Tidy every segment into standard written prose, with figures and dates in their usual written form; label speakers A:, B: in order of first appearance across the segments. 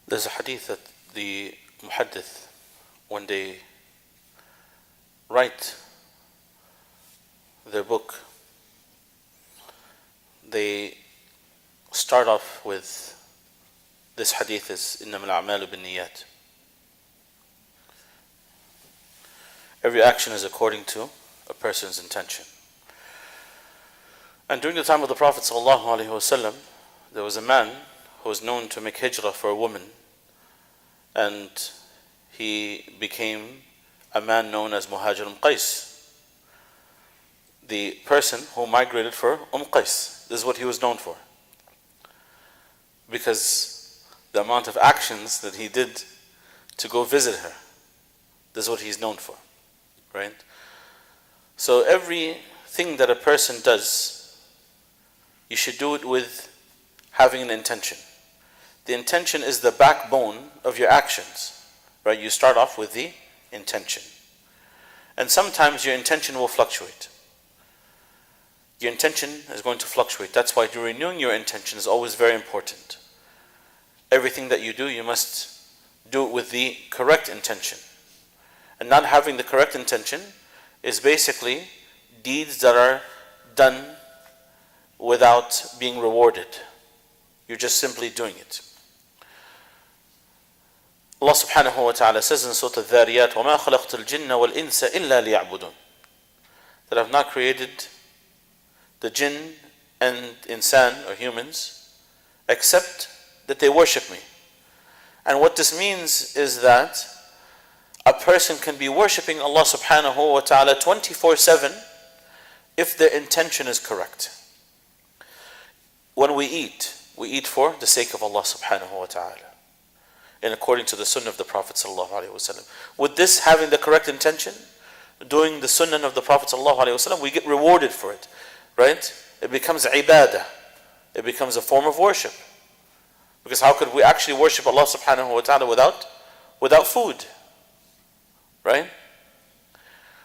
A: There's a hadith that the muhaddith, when they write their book, they start off with this hadith is إنما الأعمال بالنيات. Every action is according to a person's intention. And during the time of the Prophet ﷺ, there was a man who was known to make hijrah for a woman, and he became a man known as Muhajir Qais, the person who migrated for Qais. This is what he was known for, because the amount of actions that he did to go visit her, this is what he's known for, right? So everything that a person does, you should do it with having an intention. The intention is the backbone of your actions, right? You start off with the intention. And sometimes your intention will fluctuate. Your intention is going to fluctuate. That's why renewing your intention is always very important. Everything that you do, you must do it with the correct intention. And not having the correct intention is basically deeds that are done without being rewarded. You're just simply doing it. Allah subhanahu wa ta'ala says in Surah Al-Dhariyat, وَمَا خَلَقْتُ الْجِنَّ وَالْإِنسَ إِلَّا لِيَعْبُدُونَ, that I have not created the jinn and insan, or humans, except that they worship me. And what this means is that a person can be worshipping Allah subhanahu wa ta'ala 24/7 if their intention is correct. When we eat for the sake of Allah subhanahu wa ta'ala, and according to the sunnah of the Prophet sallallahu alaihi wasallam. With this, having the correct intention, doing the sunnah of the Prophet sallallahu alaihi wasallam, we get rewarded for it, right? It becomes ibadah. It becomes a form of worship. Because how could we actually worship Allah subhanahu wa ta'ala without food, right?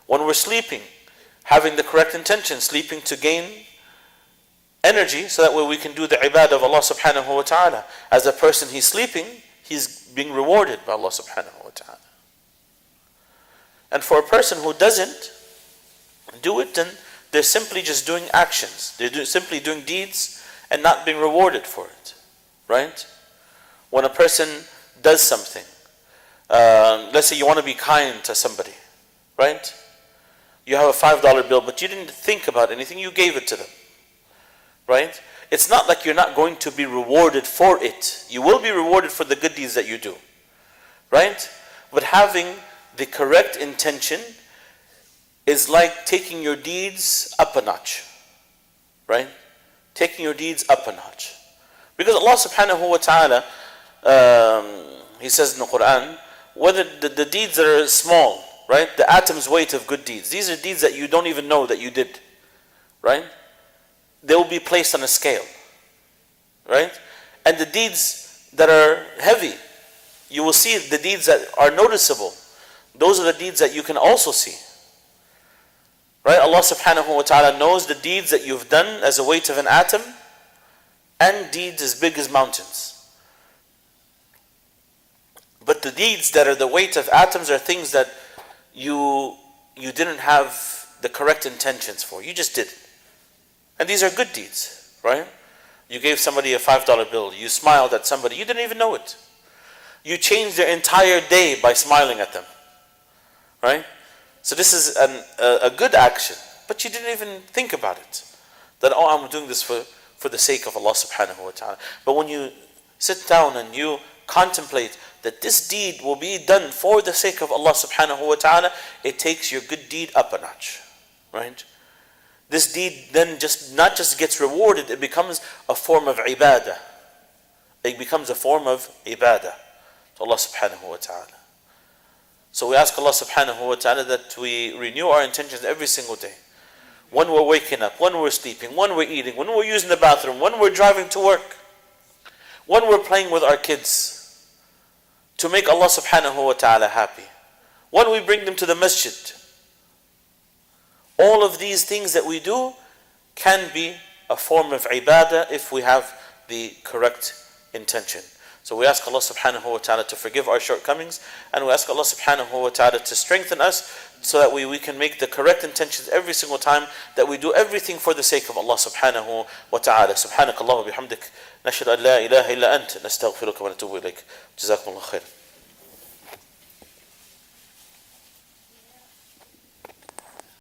A: When we're sleeping, having the correct intention, sleeping to gain energy, so that way we can do the ibadah of Allah subhanahu wa ta'ala. As a person, he's sleeping, he's being rewarded by Allah subhanahu wa ta'ala. And for a person who doesn't do it, then they're simply just doing actions. They're simply doing deeds and not being rewarded for it, right? When a person does something, let's say you want to be kind to somebody, right? You have a $5 bill, but you didn't think about anything, you gave it to them, right? It's not like you're not going to be rewarded for it. You will be rewarded for the good deeds that you do, right? But having the correct intention is like taking your deeds up a notch, right? Taking your deeds up a notch. Because Allah subhanahu wa ta'ala, He says in the Quran, whether the deeds that are small, right? The atom's weight of good deeds. These are deeds that you don't even know that you did, right? They will be placed on a scale, right? And the deeds that are heavy, you will see the deeds that are noticeable. Those are the deeds that you can also see, right? Allah subhanahu wa ta'ala knows the deeds that you've done as a weight of an atom and deeds as big as mountains. But the deeds that are the weight of atoms are things that you didn't have the correct intentions for. You just did it. And these are good deeds, right? You gave somebody a $5 bill. You smiled at somebody. You didn't even know it. You changed their entire day by smiling at them, right? So this is a good action, but you didn't even think about it. That, oh, I'm doing this for the sake of Allah subhanahu wa ta'ala. But when you sit down and you contemplate that this deed will be done for the sake of Allah subhanahu wa ta'ala, it takes your good deed up a notch, right? This deed then not just gets rewarded, it becomes a form of ibadah. It becomes a form of ibadah to Allah subhanahu wa ta'ala. So we ask Allah subhanahu wa ta'ala that we renew our intentions every single day. When we're waking up, when we're sleeping, when we're eating, when we're using the bathroom, when we're driving to work, when we're playing with our kids, to make Allah subhanahu wa ta'ala happy. When we bring them to the masjid. All of these things that we do can be a form of ibadah if we have the correct intention. So we ask Allah subhanahu wa ta'ala to forgive our shortcomings, and we ask Allah subhanahu wa ta'ala to strengthen us so that we can make the correct intentions every single time, that we do everything for the sake of Allah subhanahu wa ta'ala. Subhanakallah wa bihamdik. Nashhadu an la ilaha illa ant. Nastaghfiruka wa natubu ilayk. Jazakumullah khair.